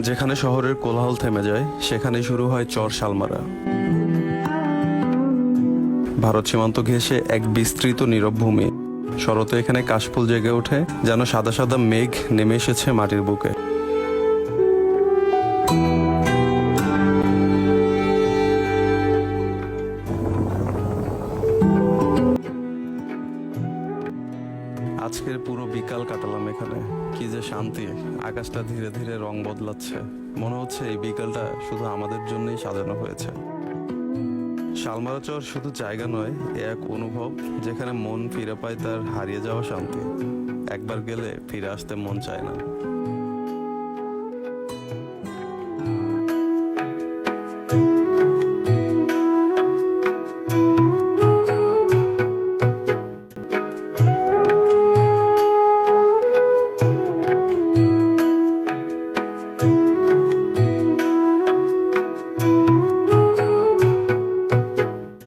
যেখানে শহরের কোলাহল থেমে যায় সেখানেই শুরু হয় চর শালমারা। ভারত সীমান্ত ঘেঁষে এক বিস্তৃত নীরব ভূমি। শরতে এখানে কাশফুল জেগে ওঠে, যেন সাদা সাদা মেঘ নেমে এসেছে মাটির বুকে। আজকের পুরো বিকাল কাটালাম এখানে। কি যে শান্তি! আকাশটা ধীরে ধীরে রং বদলাচ্ছে, মনে হচ্ছে এই বিকালটা শুধু আমাদের জন্যই সাজানো হয়েছে। শালমারা চর শুধু জায়গা নয়, এ এক অনুভব যেখানে মন ফিরে পায় তার হারিয়ে যাওয়া শান্তি। একবার গেলে ফিরে আসতে মন চায় না।